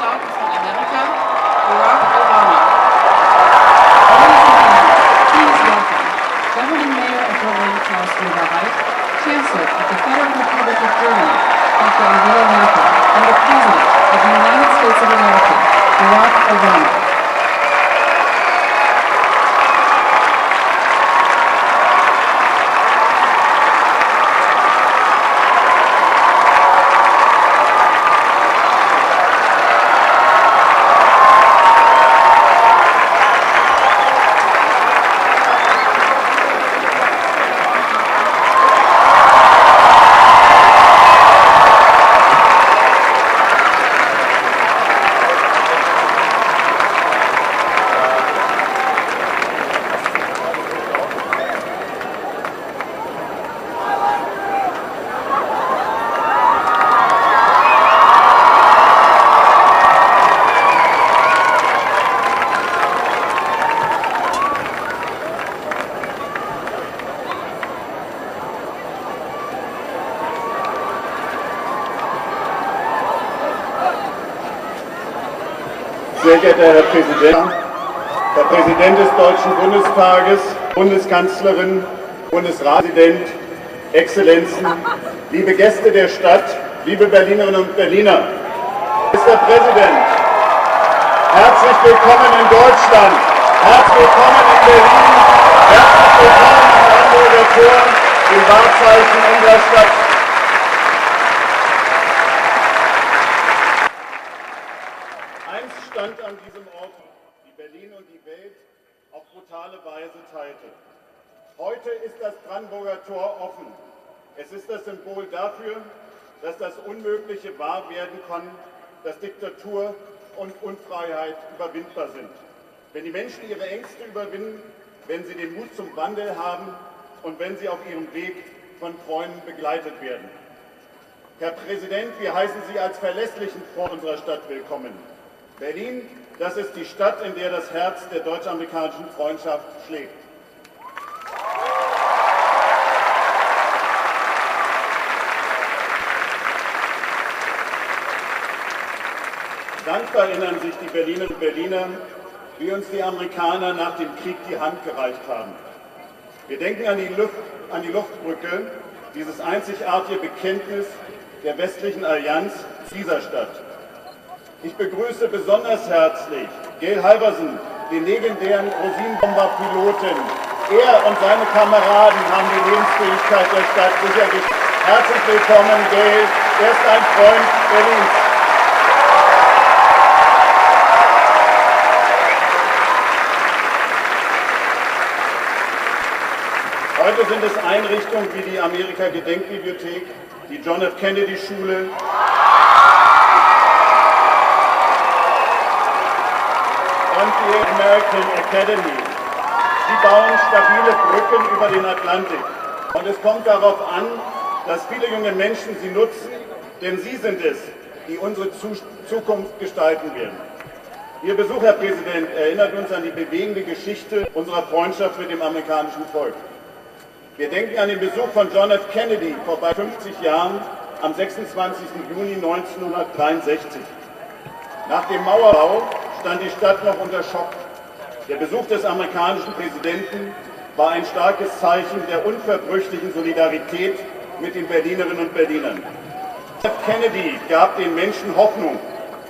Staaten von Amerika, Barack Obama. Ladies and gentlemen, please welcome Governing Mayor of Berlin, Chancellor of the Federal Republic of Germany, Dr. Angela Merkel, and the President of the United States of America, Barack Obama. Sehr geehrter Herr Präsident des Deutschen Bundestages, Bundeskanzlerin, Bundespräsident, Exzellenzen, liebe Gäste der Stadt, liebe Berlinerinnen und Berliner, Mr. Präsident, herzlich willkommen in Deutschland, herzlich willkommen in Berlin, herzlich willkommen am Hamburger Tor, dem Wahrzeichen unserer Stadt. Einst stand an diesem Ort, die Berlin und die Welt auf brutale Weise teilte. Heute ist das Brandenburger Tor offen. Es ist das Symbol dafür, dass das Unmögliche wahr werden kann, dass Diktatur und Unfreiheit überwindbar sind. Wenn die Menschen ihre Ängste überwinden, wenn sie den Mut zum Wandel haben und wenn sie auf ihrem Weg von Freunden begleitet werden. Herr Präsident, wir heißen Sie als verlässlichen Freund unserer Stadt willkommen. Berlin, das ist die Stadt, in der das Herz der deutsch-amerikanischen Freundschaft schlägt. Dankbar erinnern sich die Berlinerinnen und Berliner, wie uns die Amerikaner nach dem Krieg die Hand gereicht haben. Wir denken an die Luftbrücke, dieses einzigartige Bekenntnis der westlichen Allianz zu dieser Stadt. Ich begrüße besonders herzlich Gail Halverson, den legendären Rosinenbomber-Piloten. Er und seine Kameraden haben die Lebensfähigkeit der Stadt sichergestellt. Herzlich willkommen, Gail. Er ist ein Freund Berlins. Heute sind es Einrichtungen wie die Amerika-Gedenkbibliothek, die John F. Kennedy-Schule, und die Merkel Academy. Sie bauen stabile Brücken über den Atlantik. Und es kommt darauf an, dass viele junge Menschen sie nutzen, denn sie sind es, die unsere Zukunft gestalten werden. Ihr Besuch, Herr Präsident, erinnert uns an die bewegende Geschichte unserer Freundschaft mit dem amerikanischen Volk. Wir denken an den Besuch von John F. Kennedy vor bald 50 Jahren am 26. Juni 1963. Nach dem Mauerbau stand die Stadt noch unter Schock. Der Besuch des amerikanischen Präsidenten war ein starkes Zeichen der unverbrüchlichen Solidarität mit den Berlinerinnen und Berlinern. John F. Kennedy gab den Menschen Hoffnung,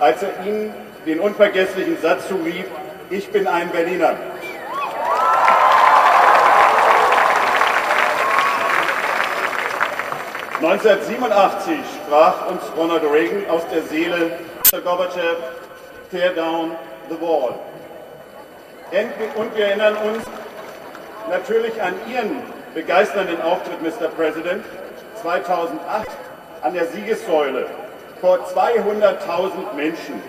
als er ihnen den unvergesslichen Satz zurief: Ich bin ein Berliner. (1987) sprach uns Ronald Reagan aus der Seele: Mr. Gorbatschow, tear down the wall. Und wir erinnern uns natürlich an Ihren begeisternden Auftritt, Mr. President, 2008 an der Siegessäule vor 200.000 Menschen.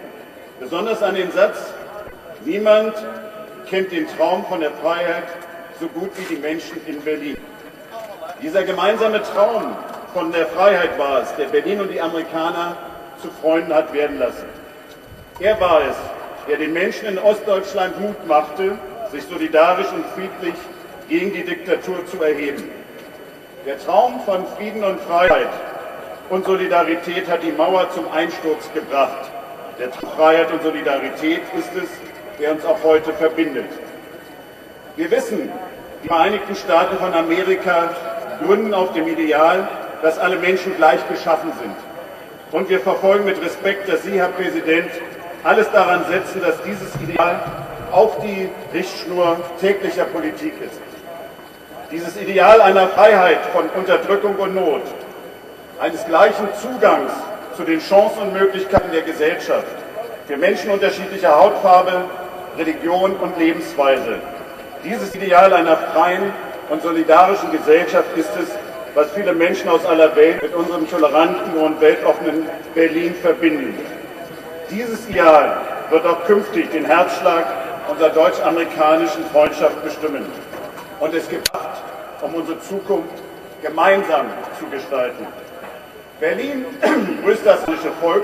Besonders an den Satz: Niemand kennt den Traum von der Freiheit so gut wie die Menschen in Berlin. Dieser gemeinsame Traum von der Freiheit war es, der Berlin und die Amerikaner zu Freunden hat werden lassen. Er war es, der den Menschen in Ostdeutschland Mut machte, sich solidarisch und friedlich gegen die Diktatur zu erheben. Der Traum von Frieden und Freiheit und Solidarität hat die Mauer zum Einsturz gebracht. Der Freiheit und Solidarität ist es, der uns auch heute verbindet. Wir wissen, die Vereinigten Staaten von Amerika gründen auf dem Ideal, dass alle Menschen gleich geschaffen sind. Und wir verfolgen mit Respekt, dass Sie, Herr Präsident, alles daran setzen, dass dieses Ideal auch die Richtschnur täglicher Politik ist. Dieses Ideal einer Freiheit von Unterdrückung und Not, eines gleichen Zugangs zu den Chancen und Möglichkeiten der Gesellschaft für Menschen unterschiedlicher Hautfarbe, Religion und Lebensweise. Dieses Ideal einer freien und solidarischen Gesellschaft ist es, was viele Menschen aus aller Welt mit unserem toleranten und weltoffenen Berlin verbinden. Dieses Ideal wird auch künftig den Herzschlag unserer deutsch-amerikanischen Freundschaft bestimmen. Und es gibt Kraft, um unsere Zukunft gemeinsam zu gestalten. Berlin grüßt das deutsche Volk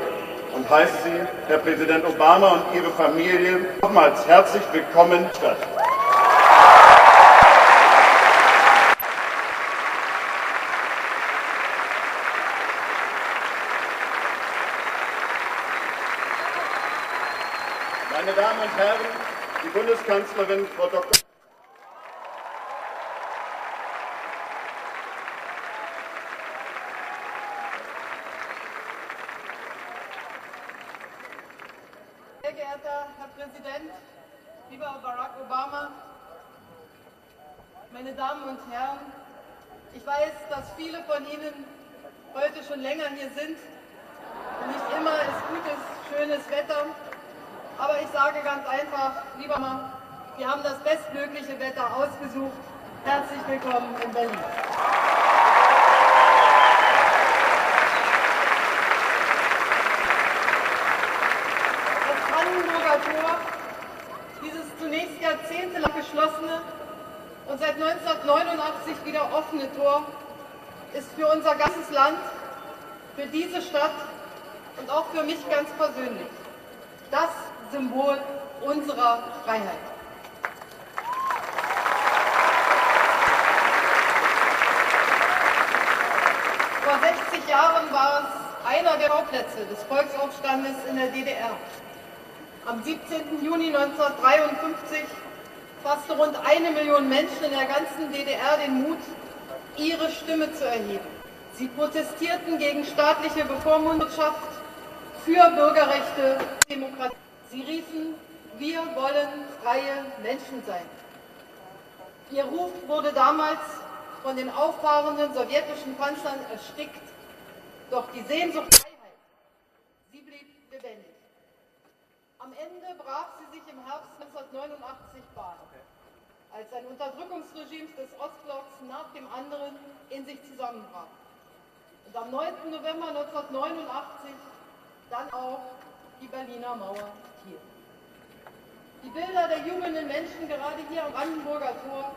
und heißt Sie, Herr Präsident Obama und Ihre Familie, nochmals herzlich willkommen in der Stadt. Meine Damen und Herren, die Bundeskanzlerin Frau Dr. Sehr geehrter Herr Präsident, lieber Barack Obama, meine Damen und Herren, ich weiß, dass viele von Ihnen heute schon länger hier sind und nicht immer ist gutes, schönes Wetter. Aber ich sage ganz einfach, lieber Mann, wir haben das bestmögliche Wetter ausgesucht. Herzlich willkommen in Berlin. Das Brandenburger Tor, dieses zunächst jahrzehntelang geschlossene und seit 1989 wieder offene Tor, ist für unser ganzes Land, für diese Stadt und auch für mich ganz persönlich das Symbol unserer Freiheit. Vor 60 Jahren war es einer der Schauplätze des Volksaufstandes in der DDR. Am 17. Juni 1953 fasste rund 1 Million Menschen in der ganzen DDR den Mut, ihre Stimme zu erheben. Sie protestierten gegen staatliche Bevormundungschaft, für Bürgerrechte, Demokratie. Sie riefen, wir wollen freie Menschen sein. Ihr Ruf wurde damals von den auffahrenden sowjetischen Panzern erstickt, doch die Sehnsucht nach Freiheit, sie blieb lebendig. Am Ende brach sie sich im Herbst 1989 Bahn, als ein Unterdrückungsregime des Ostblocks nach dem anderen in sich zusammenbrach. Und am 9. November 1989 dann auch die Berliner Mauer fiel. Die Bilder der jubelnden Menschen gerade hier am Brandenburger Tor,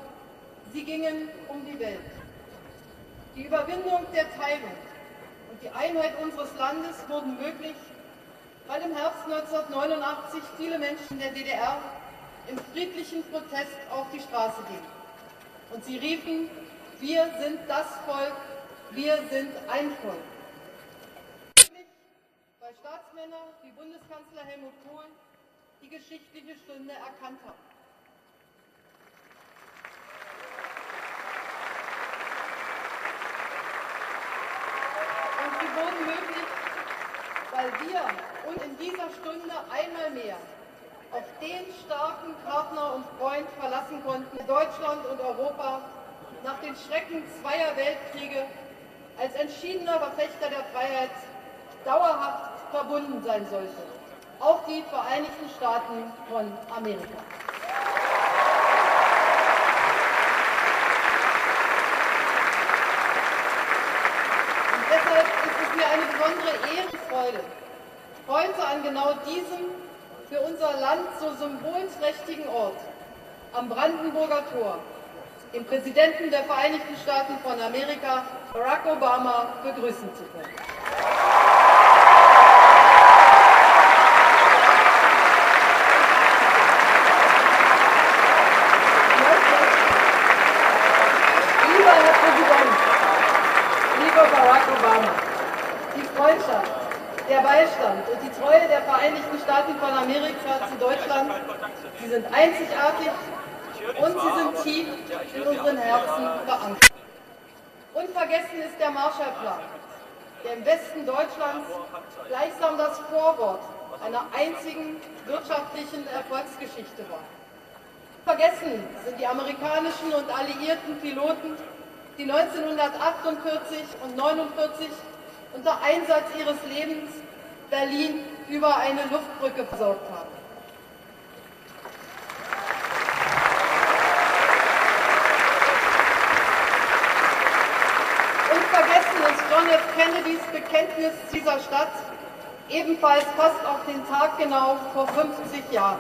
sie gingen um die Welt. Die Überwindung der Teilung und die Einheit unseres Landes wurden möglich, weil im Herbst 1989 viele Menschen der DDR im friedlichen Protest auf die Straße gingen. Und sie riefen, wir sind das Volk, wir sind ein Volk. Weil Staatsmänner wie Bundeskanzler Helmut Kohl die geschichtliche Stunde erkannt haben. Und sie wurden möglich, weil wir uns in dieser Stunde einmal mehr auf den starken Partner und Freund verlassen konnten, der Deutschland und Europa nach den Schrecken zweier Weltkriege als entschiedener Verfechter der Freiheit dauerhaft verbunden sein sollte. Auch die Vereinigten Staaten von Amerika. Und deshalb ist es mir eine besondere Ehrenfreude, heute an genau diesem für unser Land so symbolträchtigen Ort am Brandenburger Tor den Präsidenten der Vereinigten Staaten von Amerika, Barack Obama, begrüßen zu können. Lieber Herr Präsident, lieber Barack Obama, die Freundschaft, der Beistand Deutschland und die Treue der Vereinigten Staaten von Amerika zu Deutschland, sie sind einzigartig und sie sind tief in unseren Herzen verankert. Unvergessen ist der Marshallplan, der im Westen Deutschlands gleichsam das Vorwort einer einzigen wirtschaftlichen Erfolgsgeschichte war. Vergessen sind die amerikanischen und alliierten Piloten, die 1948 und 1949 unter Einsatz ihres Lebens Berlin über eine Luftbrücke versorgt haben. Unvergessen ist John F. Kennedys Bekenntnis dieser Stadt, ebenfalls fast auf den Tag genau vor 50 Jahren.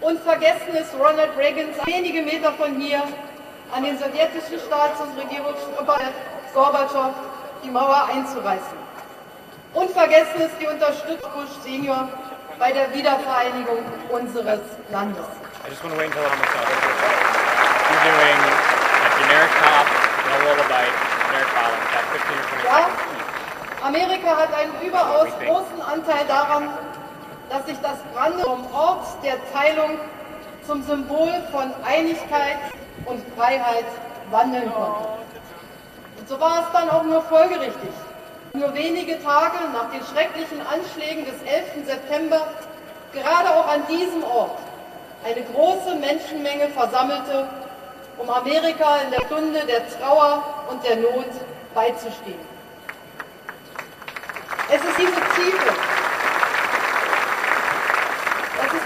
Unvergessen ist Ronald Reagans wenige Meter von hier an den sowjetischen Staats- und Regierungschef Gorbatschow die Mauer einzureißen. Unvergessen ist die Unterstützung Bush Senior bei der Wiedervereinigung unseres Landes. I just want to wait until I'm You're doing a generic top, no lullaby, generic bottom, that 15 or 20 Ja, seconds. Amerika hat einen überaus großen Anteil daran, dass sich das Brandenburg vom Ort der Teilung zum Symbol von Einigkeit und Freiheit wandeln konnte. Und so war es dann auch nur folgerichtig. Nur wenige Tage nach den schrecklichen Anschlägen des 11. September gerade auch an diesem Ort eine große Menschenmenge versammelte, um Amerika in der Stunde der Trauer und der Not beizustehen. Es ist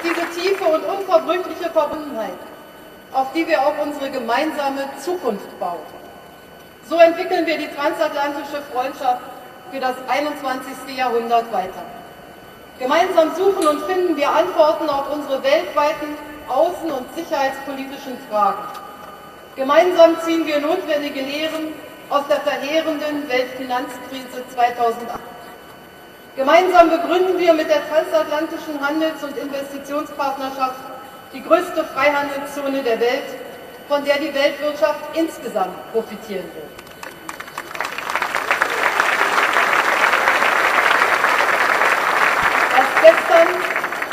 diese tiefe und unverbrüchliche Verbundenheit, auf die wir auch unsere gemeinsame Zukunft bauen. So entwickeln wir die transatlantische Freundschaft für das 21. Jahrhundert weiter. Gemeinsam suchen und finden wir Antworten auf unsere weltweiten außen- und sicherheitspolitischen Fragen. Gemeinsam ziehen wir notwendige Lehren aus der verheerenden Weltfinanzkrise 2008. Gemeinsam begründen wir mit der transatlantischen Handels- und Investitionspartnerschaft die größte Freihandelszone der Welt, von der die Weltwirtschaft insgesamt profitieren wird. Erst gestern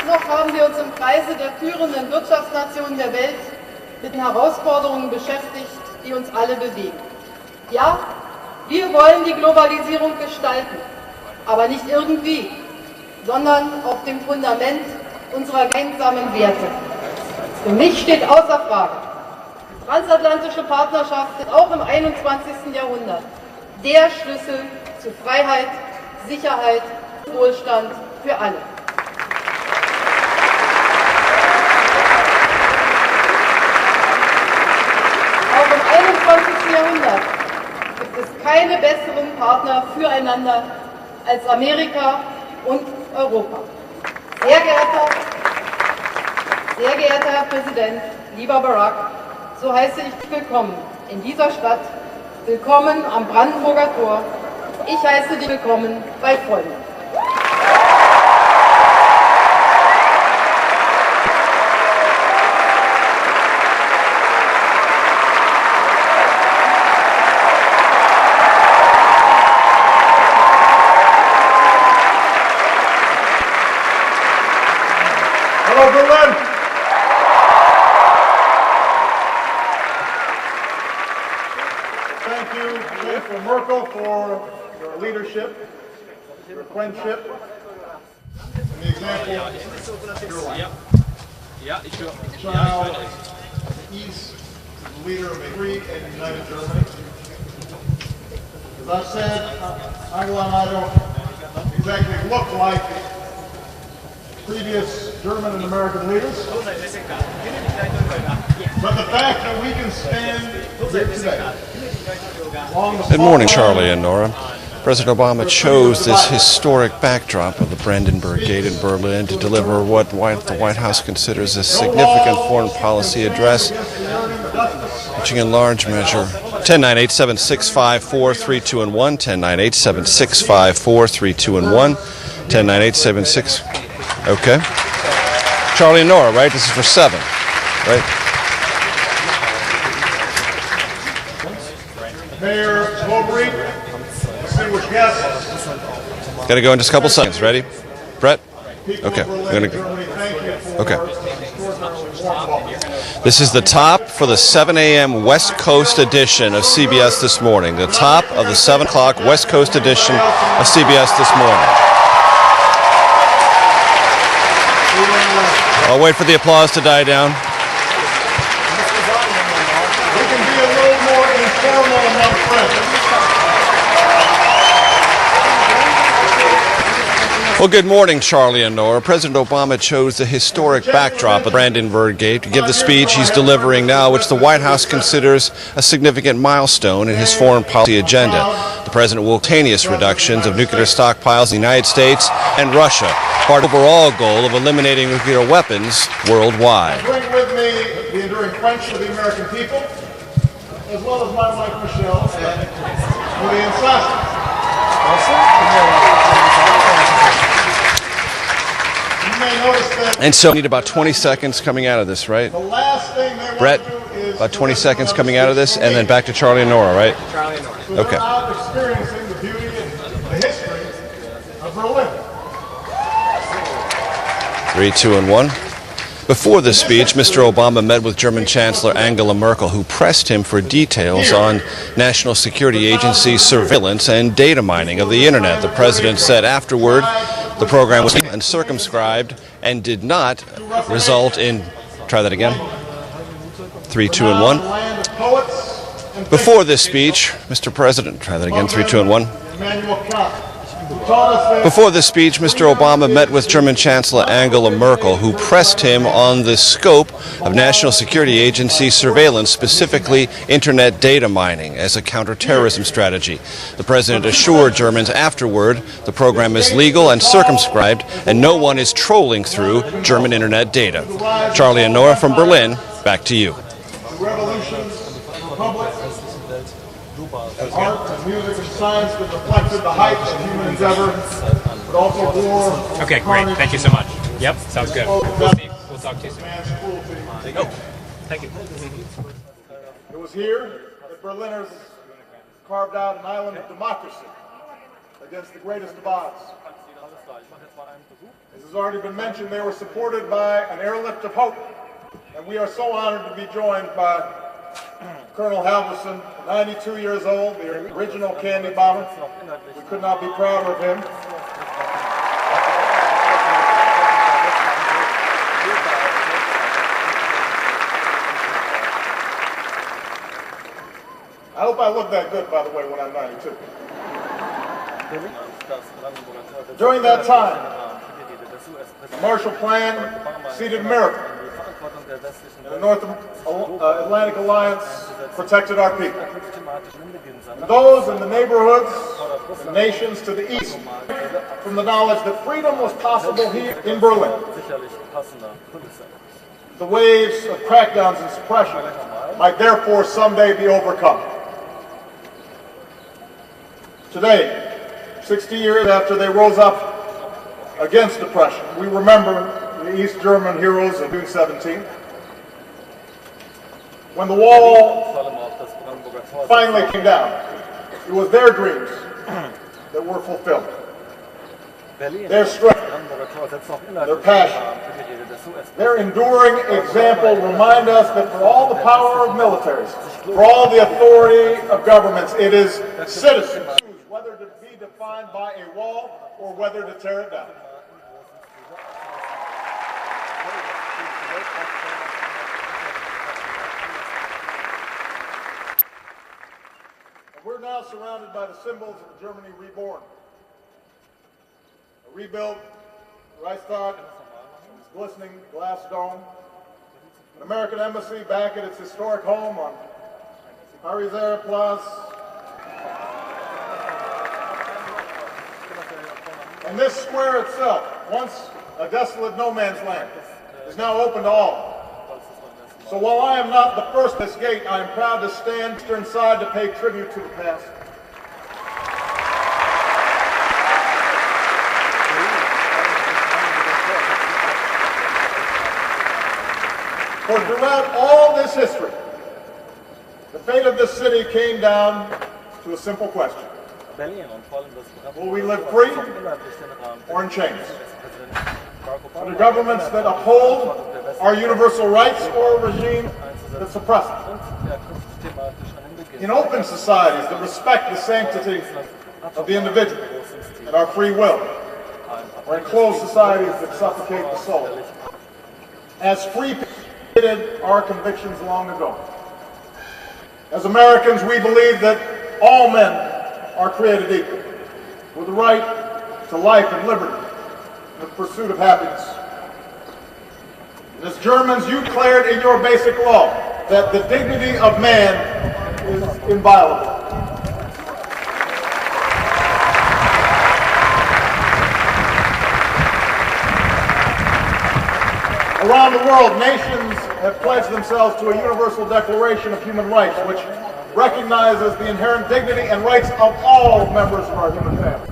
noch haben wir uns im Kreise der führenden Wirtschaftsnationen der Welt mit den Herausforderungen beschäftigt, die uns alle bewegen. Ja, wir wollen die Globalisierung gestalten, aber nicht irgendwie, sondern auf dem Fundament unserer gemeinsamen Werte. Für mich steht außer Frage, die transatlantische Partnerschaft ist auch im 21. Jahrhundert der Schlüssel zu Freiheit, Sicherheit und Wohlstand für alle. Auch im 21. Jahrhundert gibt es keine besseren Partner füreinander als Amerika und Europa. Sehr geehrter Herr Präsident, lieber Barack, so heiße ich dich willkommen in dieser Stadt, willkommen am Brandenburger Tor. Ich heiße dich willkommen bei Freunden. Hello, Berlin. Thank you, Chancellor Merkel, for your leadership, your friendship, and the example of your life. Child, East, the leader of a free and united Germany. As I've said, Angela and I don't exactly look like previous German and American leaders, but the fact that we can stand here today. Good morning, Charlie and Nora. President Obama chose this historic backdrop of the Brandenburg Gate in Berlin to deliver what the White House considers a significant foreign policy address, which in large measure 10-9-8-7-6-5-4-3-2-1, 10-9-8-7-6-5-4-3-2-1, 10-9-8-7-6. Okay. Charlie and Nora, right? This is for 7, right? Mayor Moberg, distinguished guests. Got to go in just a couple seconds. Ready? Brett? Okay. Okay. This is the top for the 7 a.m. West Coast edition of CBS This Morning. The top of the 7 o'clock West Coast edition of CBS This Morning. I'll wait for the applause to die down. We can be a little more informal among friends. Well, good morning, Charlie and Nora. President Obama chose the historic backdrop of Brandenburg Gate to give the speech he's delivering now, which the White House considers a significant milestone in his foreign policy agenda. The president will simultaneous reductions of nuclear stockpiles in the United States and Russia, part of the overall goal of eliminating nuclear weapons worldwide. Bring with me the enduring friendship of the American people, as well as my wife Michelle and Marie and Sasha. And so we need about 20 seconds coming out of this, right? The last thing they Brett, want to do is about 20 seconds coming out of this, and then back to Charlie and Nora, right? Charlie and Nora. So Okay. they're out experiencing the beauty and the history of Berlin. 3, 2, and 1. Before this speech, Mr. Obama met with German Chancellor Angela Merkel, who pressed him for details on National Security Agency surveillance and data mining of the Internet. The president said afterward the program was circumscribed and did not result in... Try that again. 3, 2, and 1. Before this speech, Mr. President... Try that again. 3, 2, and 1. Before this speech, Mr. Obama met with German Chancellor Angela Merkel, who pressed him on the scope of National Security Agency surveillance, specifically Internet data mining, as a counterterrorism strategy. The president assured Germans afterward the program is legal and circumscribed, and no one is trolling through German Internet data. Charlie and Nora from Berlin, back to you. Art and music and science that reflected the height of human endeavor, but also war. Okay, great. Thank you so much. Yep, sounds good. We'll see. We'll talk to you soon. Oh, thank you. It was here that Berliners carved out an island of democracy against the greatest of odds. As has already been mentioned, they were supported by an airlift of hope, and we are so honored to be joined by Colonel Halverson, 92 years old, the original candy bomber. We could not be prouder of him. I hope I look that good, by the way, when I'm 92. During that time, the Marshall Plan seated Merkel. The North Atlantic Alliance protected our people. And those in the neighborhoods, the nations to the east, from the knowledge that freedom was possible here in Berlin. The waves of crackdowns and suppression might therefore someday be overcome. Today, 60 years after they rose up against oppression, we remember the East German heroes of June 17th. When the wall finally came down, it was their dreams that were fulfilled. Their strength, their passion, their enduring example remind us that for all the power of militaries, for all the authority of governments, it is citizens, whether to be defined by a wall or whether to tear it down. We're now surrounded by the symbols of Germany reborn. A rebuilt Reichstag, its glistening glass dome, an American embassy back at its historic home on Paris-Air Place, and this square itself, once a desolate no man's land, is now open to all. So while I am not the first at this gate, I am proud to stand inside to pay tribute to the past. For throughout all this history, the fate of this city came down to a simple question. Will we live free or in chains? under governments that uphold our universal rights or regimes that suppress them. In open societies that respect the sanctity of the individual and our free will, or in closed societies that suffocate the soul. As free people stated our convictions long ago. As Americans, we believe that all men are created equal, with the right to life and liberty, and the pursuit of happiness. And as Germans, you declared in your basic law that the dignity of man is inviolable. Around the world, nations have pledged themselves to a universal declaration of human rights, which recognizes the inherent dignity and rights of all members of our human family.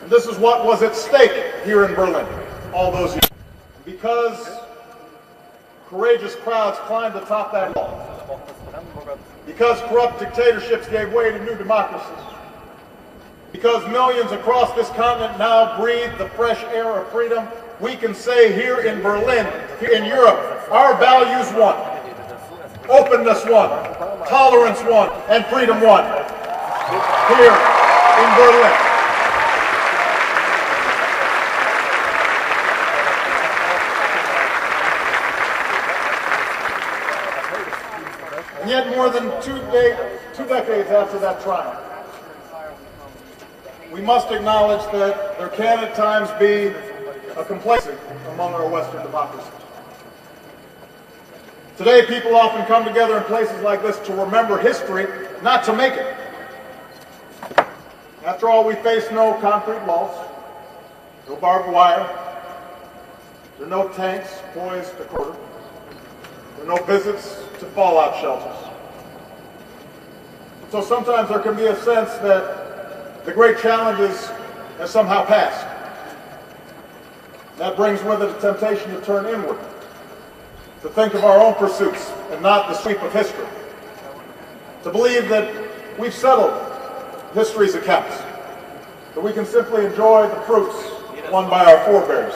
And this is what was at stake here in Berlin all those years. Because courageous crowds climbed atop that wall, because corrupt dictatorships gave way to new democracies, because millions across this continent now breathe the fresh air of freedom, we can say here in Berlin, here in Europe, our values won. Openness won, tolerance won, and freedom won. Here in Berlin. And yet more than two decades after that triumph, we must acknowledge that there can at times be a complacency among our Western democracies. Today, people often come together in places like this to remember history, not to make it. After all, we face no concrete walls, no barbed wire, there are no tanks poised to quarter, there are no visits to fallout shelters. So sometimes there can be a sense that the great challenges have somehow passed. That brings with it a temptation to turn inward, to think of our own pursuits and not the sweep of history, to believe that we've settled history's accounts, that we can simply enjoy the fruits won by our forebears.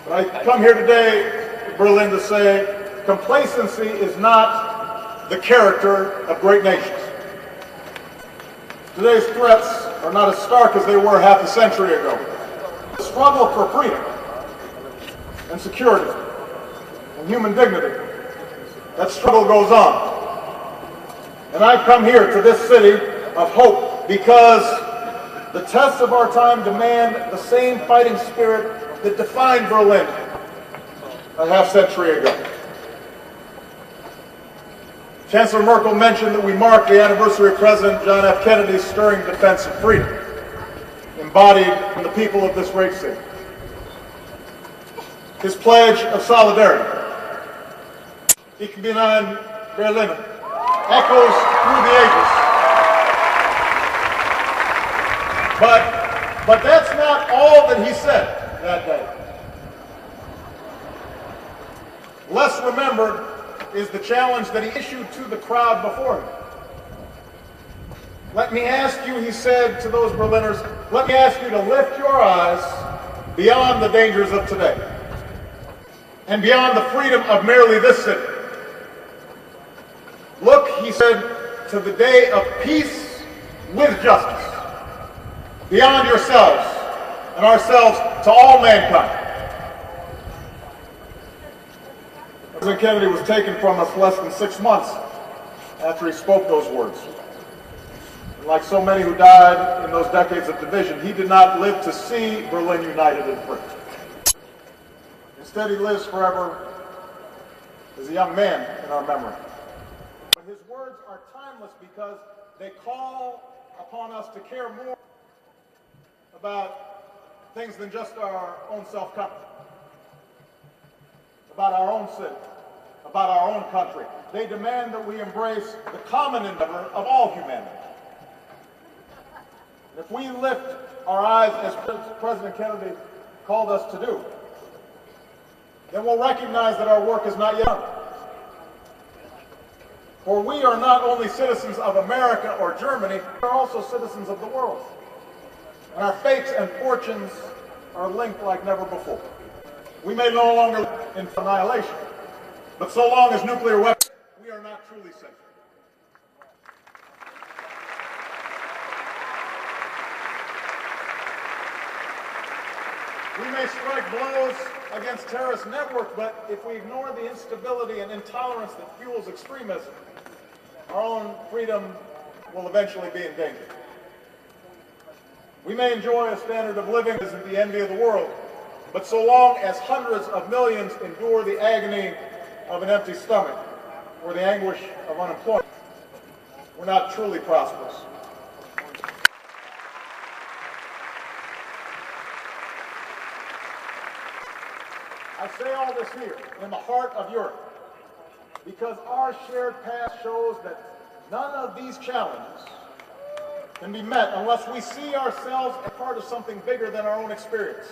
But I come here today, Berlin, to say complacency is not the character of great nations. Today's threats are not as stark as they were half a century ago. The struggle for freedom and security and human dignity, that struggle goes on. And I've come here to this city of hope because the tests of our time demand the same fighting spirit that defined Berlin a half century ago. Chancellor Merkel mentioned that we mark the anniversary of President John F. Kennedy's stirring defense of freedom, embodied in the people of this great city. His pledge of solidarity, Ich bin ein Berliner, echoes through the ages. But that's not all that he said that day. Less remembered is the challenge that he issued to the crowd before him. Let me ask you, he said to those Berliners, let me ask you to lift your eyes beyond the dangers of today and beyond the freedom of merely this city. Look, he said, to the day of peace with justice, beyond yourselves and ourselves to all mankind. President Kennedy was taken from us less than 6 months after he spoke those words. And like so many who died in those decades of division, he did not live to see Berlin united and free. Instead, he lives forever as a young man in our memory. But his words are timeless because they call upon us to care more about things than just our own self-comfort, about our own city, about our own country. They demand that we embrace the common endeavor of all humanity. And if we lift our eyes, as President Kennedy called us to do, then we'll recognize that our work is not yet done. For we are not only citizens of America or Germany, we are also citizens of the world. and our fates and fortunes are linked like never before. We may no longer live in annihilation, but so long as nuclear weapons, we are not truly safe. We may strike blows against terrorist networks, but if we ignore the instability and intolerance that fuels extremism, our own freedom will eventually be in danger. We may enjoy a standard of living that isn't the envy of the world, but so long as hundreds of millions endure the agony of an empty stomach or the anguish of unemployment, we're not truly prosperous. I say all this here, in the heart of Europe, because our shared past shows that none of these challenges can be met unless we see ourselves as part of something bigger than our own experience.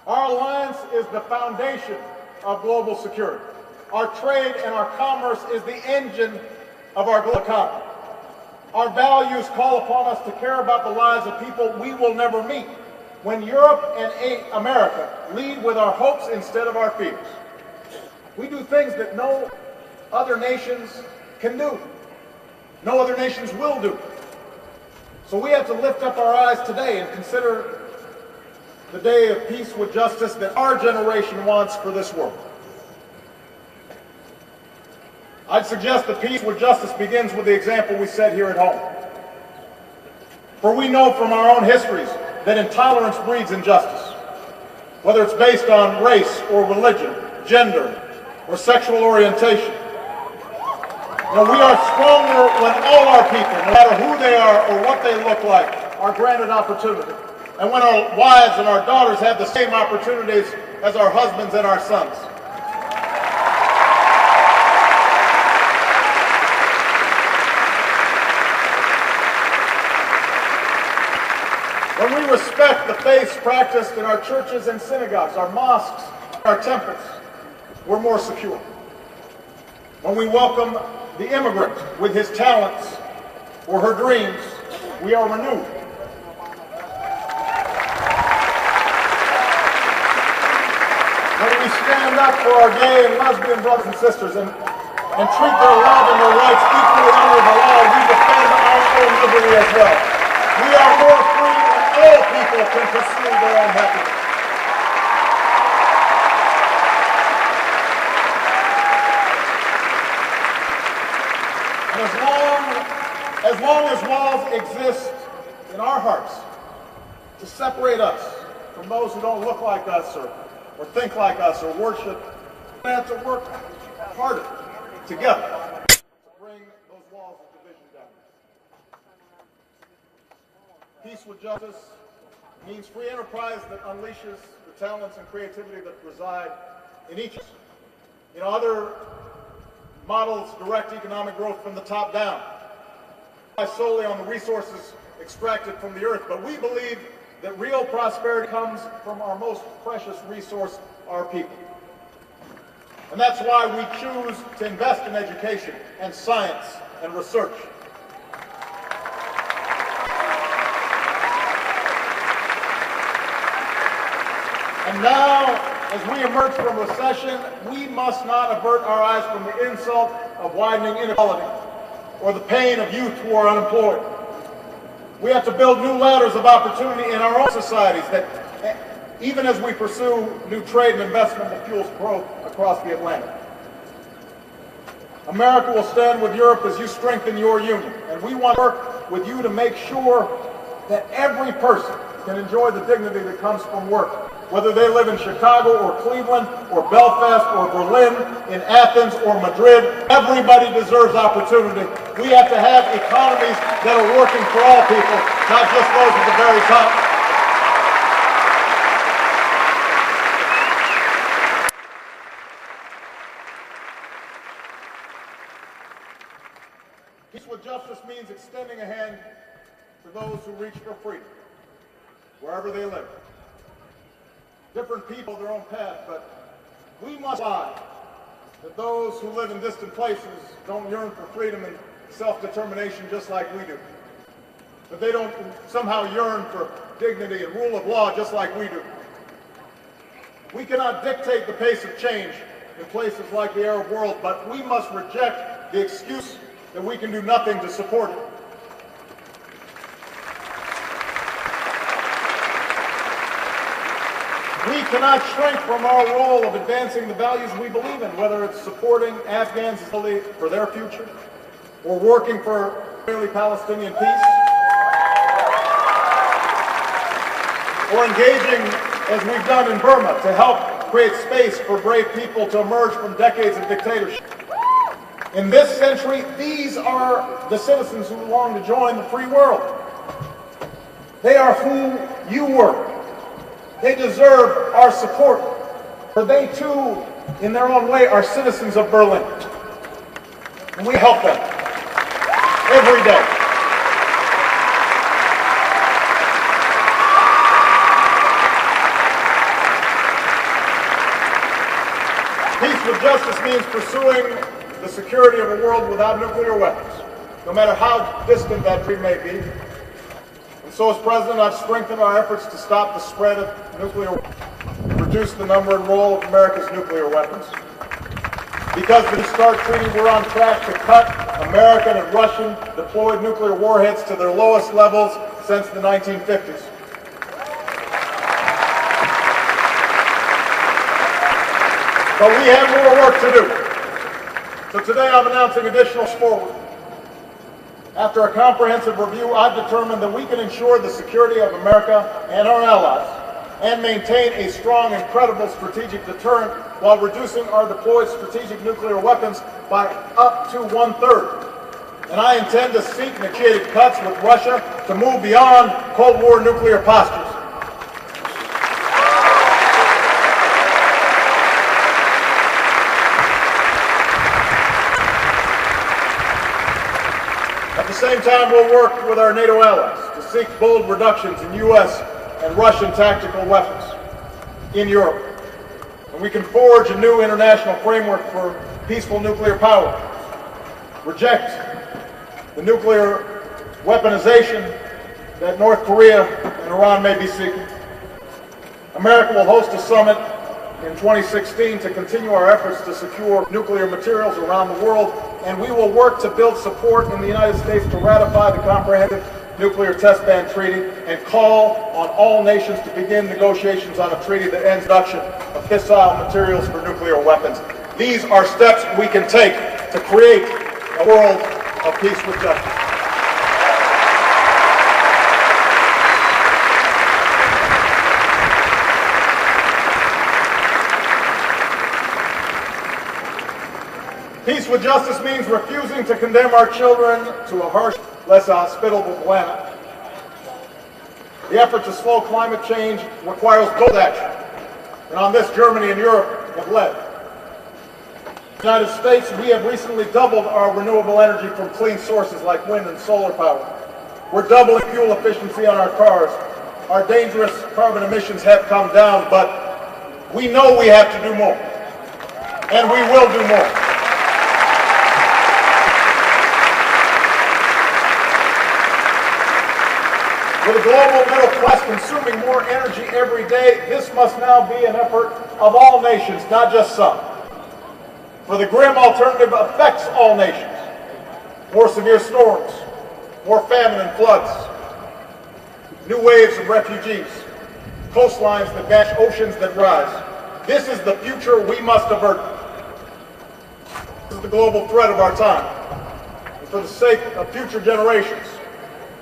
Our alliance is the foundation of global security. Our trade and our commerce is the engine of our global economy. Our values call upon us to care about the lives of people we will never meet. When Europe and America lead with our hopes instead of our fears, we do things that no other nations can do. No other nations will do. So we have to lift up our eyes today and consider the day of peace with justice that our generation wants for this world. I'd suggest that peace with justice begins with the example we set here at home. For we know from our own histories that intolerance breeds injustice, whether it's based on race or religion, gender, or sexual orientation. You know, we are stronger when all our people, no matter who they are or what they look like, are granted opportunity. And when our wives and our daughters have the same opportunities as our husbands and our sons. When we respect the faiths practiced in our churches and synagogues, our mosques, our temples, we're more secure. When we welcome the immigrant with his talents or her dreams, we are renewed. When we stand up for our gay and lesbian brothers and sisters and treat their love and their rights equally under the law, we defend our own liberty as well. We are more free than all people can pursue their own happiness. And as long as walls exist in our hearts to separate us from those who don't look like us or think like us or worship, we have to work harder together to bring those walls of division down. Peace with justice means free enterprise that unleashes the talents and creativity that reside in each of us. You know, other models direct economic growth from the top down, solely on the resources extracted from the earth, but we believe that real prosperity comes from our most precious resource, our people. And that's why we choose to invest in education and science and research. And now, as we emerge from recession, we must not avert our eyes from the insult of widening inequality or the pain of youth who are unemployed. We have to build new ladders of opportunity in our own societies that, even as we pursue new trade and investment that fuels growth across the Atlantic. America will stand with Europe as you strengthen your union, and we want to work with you to make sure that every person can enjoy the dignity that comes from work, whether they live in Chicago or Cleveland or Belfast or Berlin, in Athens or Madrid. Everybody deserves opportunity. We have to have economies that are working for all people, not just those at the very top. Peace with justice means extending a hand to those who reach for freedom, wherever they live. Different people have their own path, but we must lie that those who live in distant places don't yearn for freedom and self-determination just like we do. that they don't somehow yearn for dignity and rule of law just like we do. We cannot dictate the pace of change in places like the Arab world, but we must reject the excuse that we can do nothing to support it. We cannot shrink from our role of advancing the values we believe in, whether it's supporting Afghans for their future or working for Israeli-Palestinian peace, or engaging, as we've done in Burma, to help create space for brave people to emerge from decades of dictatorship. In this century, these are the citizens who long to join the free world. They are who you were. They deserve our support, for they too, in their own way, are citizens of Berlin. And we help them every day. Peace with justice means pursuing the security of a world without nuclear weapons, no matter how distant that dream may be. And so, as President, I've strengthened our efforts to stop the spread of nuclear weapons, reduce the number and role of America's nuclear weapons. Because of the START Treaty, we're on track to cut American and Russian deployed nuclear warheads to their lowest levels since the 1950s. But we have more work to do. So today I'm announcing additional forward. After a comprehensive review, I've determined that we can ensure the security of America and our allies and maintain a strong and credible strategic deterrent while reducing our deployed strategic nuclear weapons by up to 1/3. And I intend to seek negotiated cuts with Russia to move beyond Cold War nuclear postures. At the same time, we'll work with our NATO allies to seek bold reductions in U.S. and Russian tactical weapons in Europe. And we can forge a new international framework for peaceful nuclear power, reject the nuclear weaponization that North Korea and Iran may be seeking. America will host a summit in 2016 to continue our efforts to secure nuclear materials around the world, and we will work to build support in the United States to ratify the Comprehensive Nuclear Test Ban Treaty and call on all nations to begin negotiations on a treaty that ends production of fissile materials for nuclear weapons. These are steps we can take to create a world of peace with justice. Peace with justice means refusing to condemn our children to a harsh, less hospitable planet. The effort to slow climate change requires bold action, and on this Germany and Europe have led. In the United States, we have recently doubled our renewable energy from clean sources like wind and solar power. We're doubling fuel efficiency on our cars. Our dangerous carbon emissions have come down, but we know we have to do more, and we will do more. With a global middle class consuming more energy every day, this must now be an effort of all nations, not just some. For the grim alternative affects all nations. More severe storms, more famine and floods, new waves of refugees, coastlines that dash, oceans that rise. This is the future we must avert. This is the global threat of our time. And for the sake of future generations,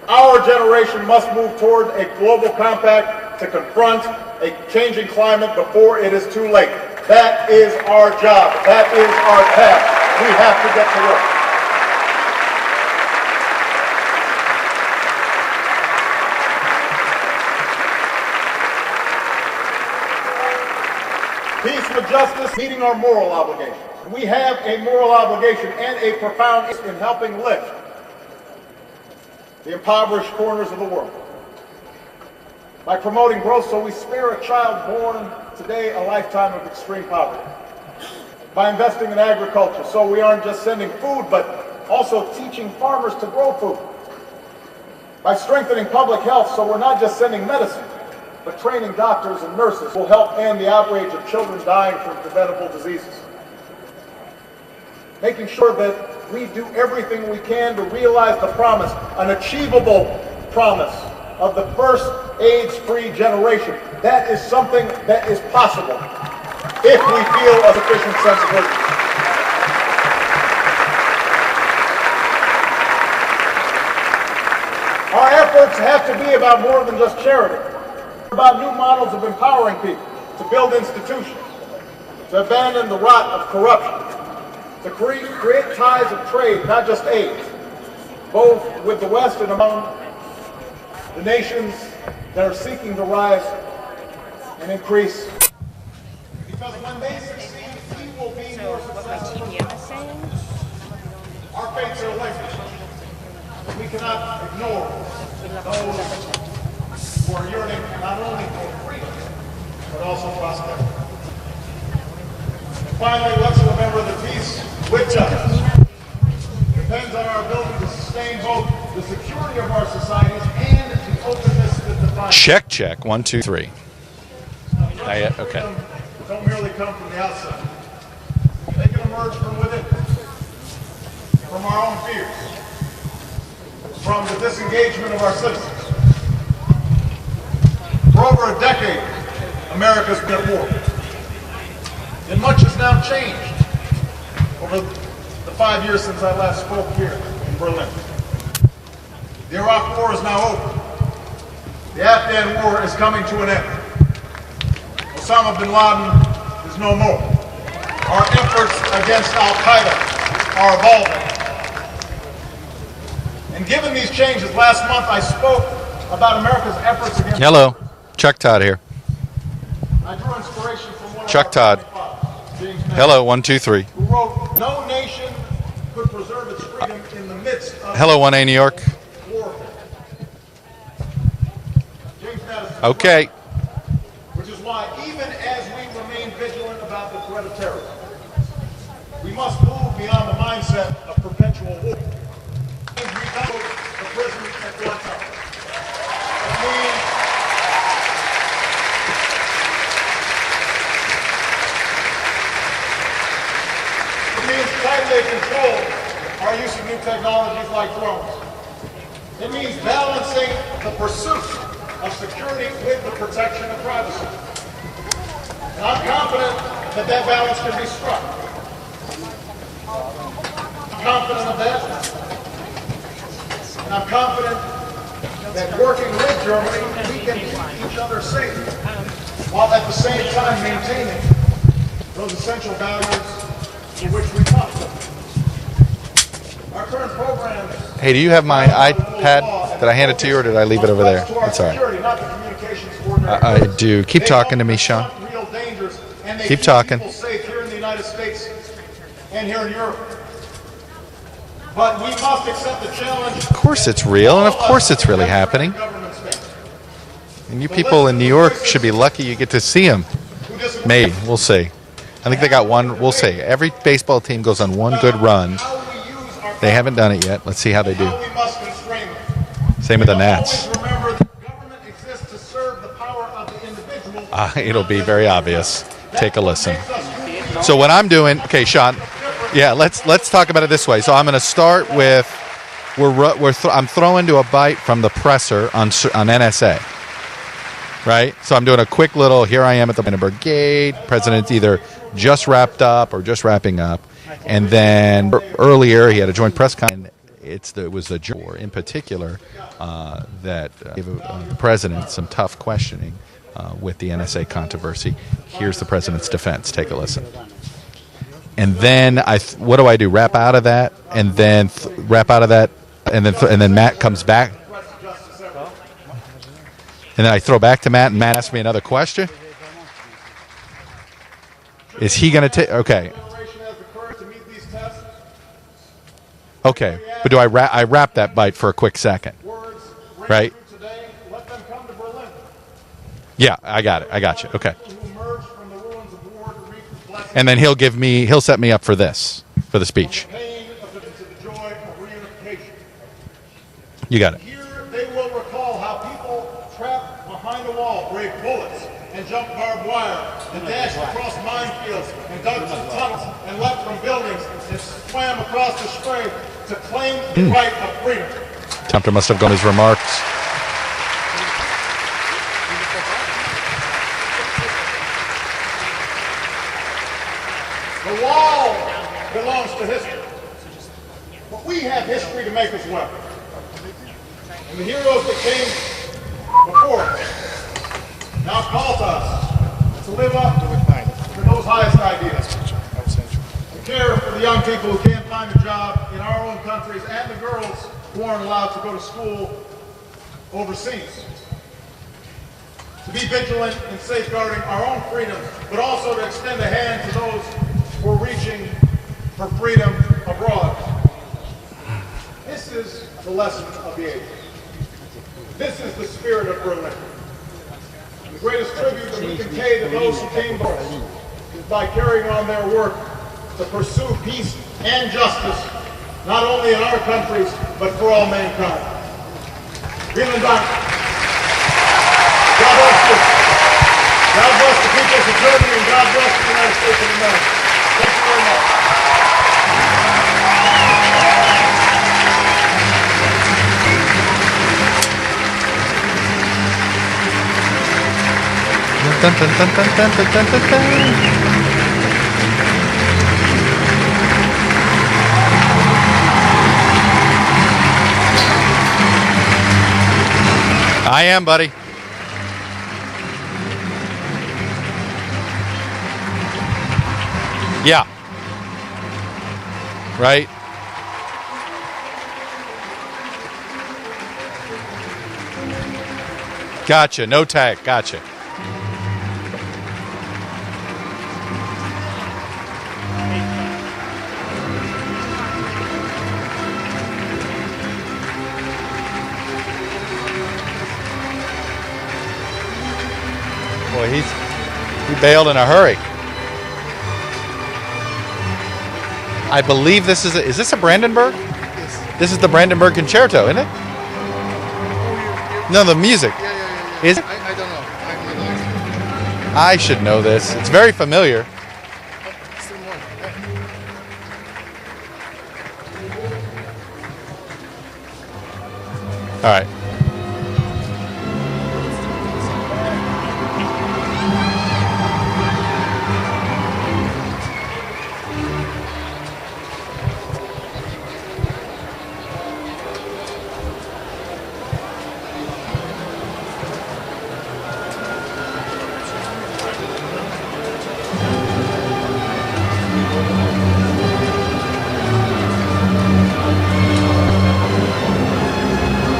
our generation must move toward a global compact to confront a changing climate before it is too late. That is our job. That is our task. We have to get to work. Peace with justice, meeting our moral obligations. We have a moral obligation and a profound interest in helping lift the impoverished corners of the world. By promoting growth so we spare a child born today a lifetime of extreme poverty. By investing in agriculture so we aren't just sending food but also teaching farmers to grow food. By strengthening public health, so we're not just sending medicine, but training doctors and nurses will help end the outrage of children dying from preventable diseases. Making sure that we do everything we can to realize the promise, an achievable promise of the first AIDS-free generation. That is something that is possible if we feel a sufficient sense of urgency. Our efforts have to be about more than just charity. About new models of empowering people to build institutions, to abandon the rot of corruption, to create ties of trade, not just aid, both with the West and among the nations that are seeking to rise and increase. Because when they succeed, we will be more successful. Our fates are linked. We cannot ignore those who are yearning not only for freedom, but also prosperity. And finally, let's remember that peace with justice depends on our ability to sustain both the security of our societies and the openness that defines. Check. 1, 2, 3. Not yet? Okay. Don't merely come from the outside. They can emerge from within, from our own fears, from the disengagement of our citizens. For over a decade, America's been at war. And much has now changed over the 5 years since I last spoke here in Berlin. The Iraq War is now over. The Afghan War is coming to an end. Osama bin Laden is no more. Our efforts against Al-Qaeda are evolving. And given these changes, last month I spoke about America's efforts against... Hello. Chuck Todd here. I drew inspiration from one Chuck of our Todd. fathers, James Madison, Hello, 1, 2, 3. who wrote, "No nation could preserve its freedom in the midst of... Hello, 1A New York. warfare." James Madison. Okay. Which is why, even as we remain vigilant about the threat of terrorism, we must move beyond the mindset of perpetual war. We rebuild the prison at Guantanamo. It means tightly control our use of new technologies like drones. It means balancing the pursuit of security with the protection of privacy. And I'm confident that that balance can be struck. I'm confident of that. And I'm confident that working with Germany, we can keep each other safe, while at the same time maintaining those essential values to which we come. Our current program... Hey, do you have my iPad? Did I hand it to you or did I leave it over there? That's all right. I do. Keep talking to me, Sean. Keep talking. Safe here in the United States and here in Europe. But we must accept the challenge. Of course it's real, and of course it's really happening. And you people in New York should be lucky you get to see them. Maybe. We'll see. I think they got one. We'll see. Every baseball team goes on one good run. They haven't done it yet. Let's see how they do. Same with the Nats. It'll be very obvious. Take a listen. So what I'm doing, okay, Sean. Yeah, let's talk about it this way. So I'm going to start with I'm throwing to a bite from the presser on NSA. Right? So I'm doing a quick little, here I am at the Brandenburg Gate. President's either just wrapped up or just wrapping up. And then earlier he had a joint press conference. It was the juror in particular that gave the president some tough questioning with the NSA controversy. Here's the president's defense. Take a listen. And then what do I do? Wrap out of that, and then wrap out of that, and then Matt comes back, and then I throw back to Matt, and Matt asks me another question. Is he going to take? Okay. Okay, but do I wrap that bite for a quick second? Right? Yeah, I got it. I got you. Okay. And then he'll set me up for this, for the speech. You got it. behind the wall, braved bullets and jumped barbed wire, and dashed across minefields and dug through tunnels and leapt from buildings and swam across the Spree to claim the right of freedom. Tempter must have gone his remarks. The wall belongs to history. But we have history to make as well. And the heroes that came before us now call to us to live up to those highest ideas. To care for the young people who can't find a job in our own countries and the girls who aren't allowed to go to school overseas. To be vigilant in safeguarding our own freedom, but also to extend a hand to those who are reaching for freedom abroad. This is the lesson of the ages. This is the spirit of Berlin. The greatest tribute that we can pay to those who came before us is by carrying on their work to pursue peace and justice, not only in our countries, but for all mankind. Vielen Dank. God bless you. God bless the peoples of Germany, and God bless the United States of America. Thank you very much. Dun, dun, dun, dun, dun, dun, dun, dun, dun. I am, buddy. Yeah. Right. Gotcha. No tag. Gotcha. Boy, he bailed in a hurry. I believe this is this a Brandenburg? Yes. This is the Brandenburg Concerto, isn't it? No, the music. Yeah. Is it? I don't know. I'm not the expert. I should know this. It's very familiar. Still more. All right.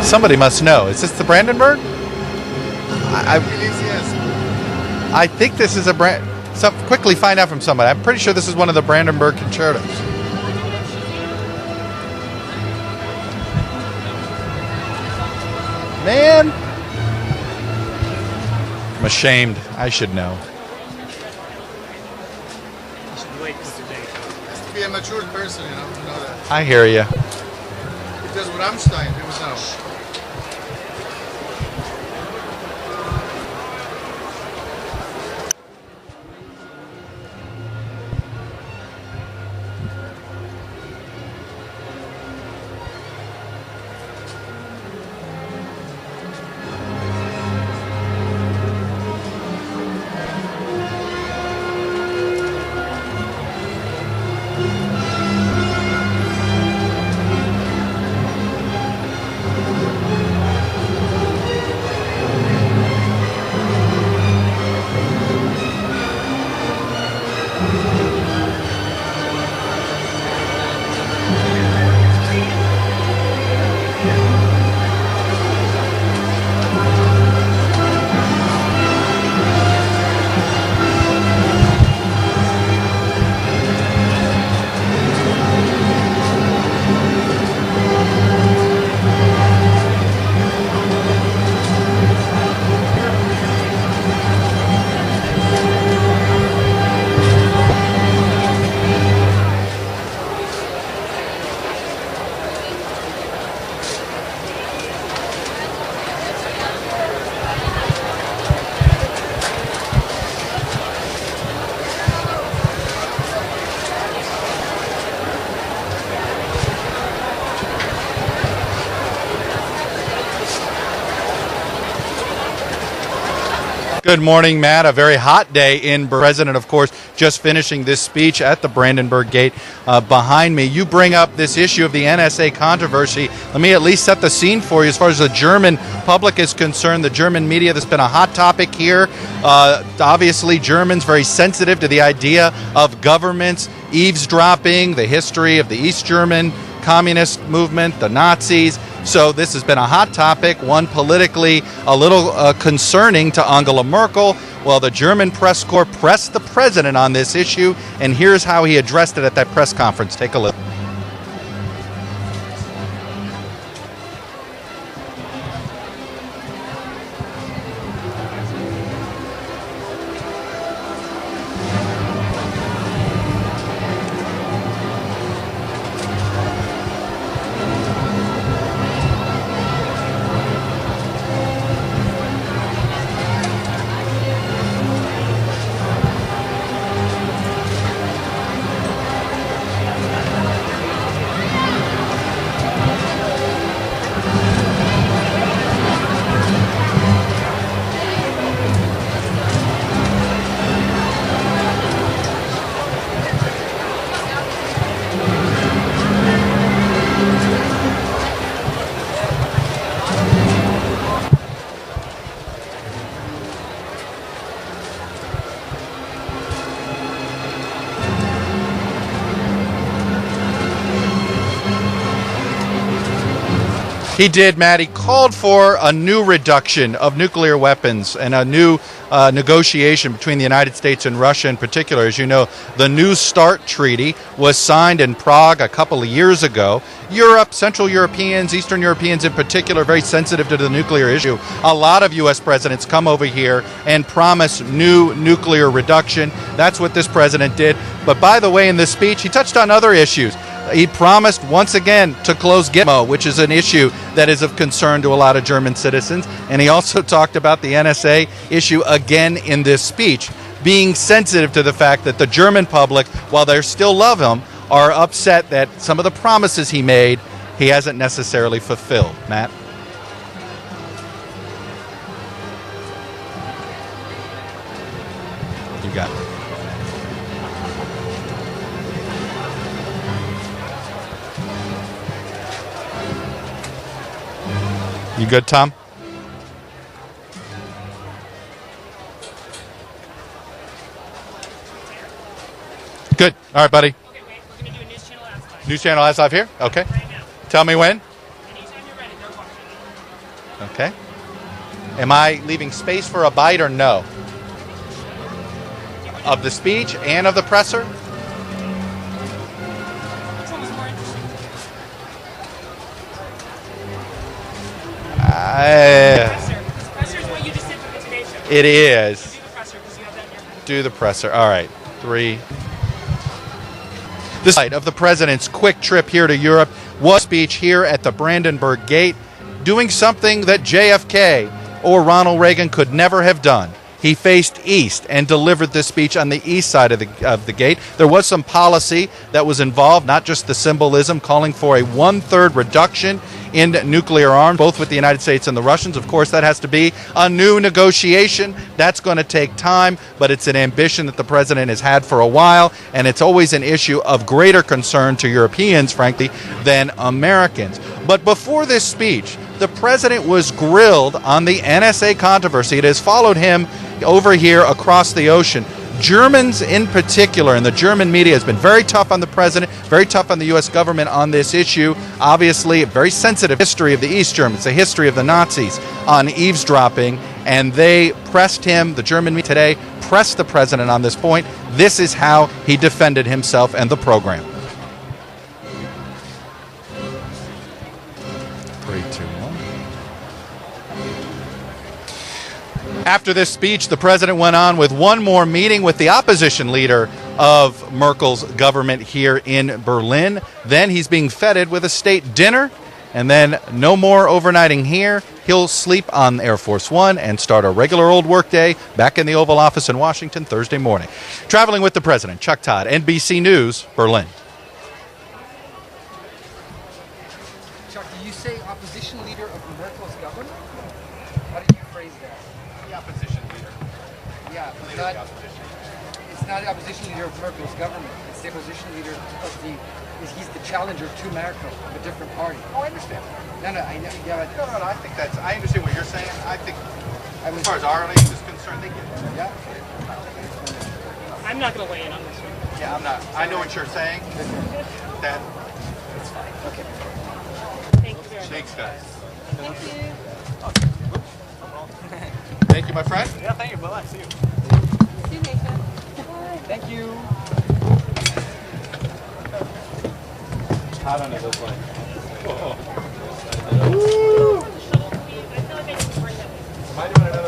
Somebody must know. Is this the Brandenburg? I believe yes. I think this is a quickly find out from somebody. I'm pretty sure this is one of the Brandenburg concertos. Man, I'm ashamed. I should know. You should wait for today. Has to be a mature person, to know that. I hear you. If there's Rammstein, he would know. Good morning, Matt. A very hot day in Berlin. President, of course, just finishing this speech at the Brandenburg Gate behind me. You bring up this issue of the NSA controversy. Let me at least set the scene for you as far as the German public is concerned. The German media, that's been a hot topic here. Obviously, Germans very sensitive to the idea of governments eavesdropping, the history of the East German communist movement, the Nazis. So this has been a hot topic, one politically a little concerning to Angela Merkel. Well, the German press corps pressed the president on this issue, and here's how he addressed it at that press conference. Take a look. He did, Matt. He called for a new reduction of nuclear weapons and a new negotiation between the United States and Russia in particular. As you know, the New START Treaty was signed in Prague a couple of years ago. Europe, Central Europeans, Eastern Europeans in particular, very sensitive to the nuclear issue. A lot of U.S. presidents come over here and promise new nuclear reduction. That's what this president did. But by the way, in this speech, he touched on other issues. He promised once again to close Gitmo, which is an issue that is of concern to a lot of German citizens. And he also talked about the NSA issue again in this speech, being sensitive to the fact that the German public, while they still love him, are upset that some of the promises he made, he hasn't necessarily fulfilled. Matt? You got it. You good, Tom? Good. All right, buddy. Okay, wait. We're going to do a news channel ads live. News channel ads live here? Okay. Right now. Tell me when. Anytime you're ready, they're watching. Okay. Am I leaving space for a bite or no? Of the speech and of the presser? Which one was more interesting? The presser is what you just did for the Today Show. It is. Do the presser because you have that in your head. Do the presser. All right. 3. The site of the president's quick trip here to Europe was a speech here at the Brandenburg Gate, doing something that JFK or Ronald Reagan could never have done. He faced east and delivered this speech on the east side of the gate. There was some policy that was involved, not just the symbolism, calling for a 1/3 reduction in nuclear arms, both with the United States and the Russians. Of course, that has to be a new negotiation. That's going to take time, but it's an ambition that the president has had for a while, and it's always an issue of greater concern to Europeans, frankly, than Americans. But before this speech, the president was grilled on the NSA controversy. It has followed him over here across the ocean. Germans in particular, and the German media has been very tough on the president, very tough on the U.S. government on this issue. Obviously, a very sensitive history of the East Germans, the history of the Nazis on eavesdropping, and they pressed him, the German media today, pressed the president on this point. This is how he defended himself and the program. 3, 2, 1. After this speech, the president went on with one more meeting with the opposition leader of Merkel's government here in Berlin. Then he's being feted with a state dinner, and then no more overnighting here. He'll sleep on Air Force One and start a regular old workday back in the Oval Office in Washington Thursday morning. Traveling with the president, Chuck Todd, NBC News, Berlin. Chuck, do you say opposition leader of Merkel's government? How do you phrase that? The opposition leader. Yeah, it's not the opposition leader of Merkel's government. It's the opposition leader of he's the challenger to Merkel of a different party. Oh, I understand. No, I know. Yeah, No, I think I understand what you're saying. I think, as far as our election is concerned, they get it. Yeah. I'm not going to weigh in on this one. Yeah, I'm not. I know what you're saying. That. It's fine. Okay. Thank you very much. Thanks, guys. Thank you. Thank you, my friend. Yeah, thank you. Bye-bye. See you. See you, Nathan. Thank you. I don't know those like. I feel like I need to bring that with me. Am I doing another?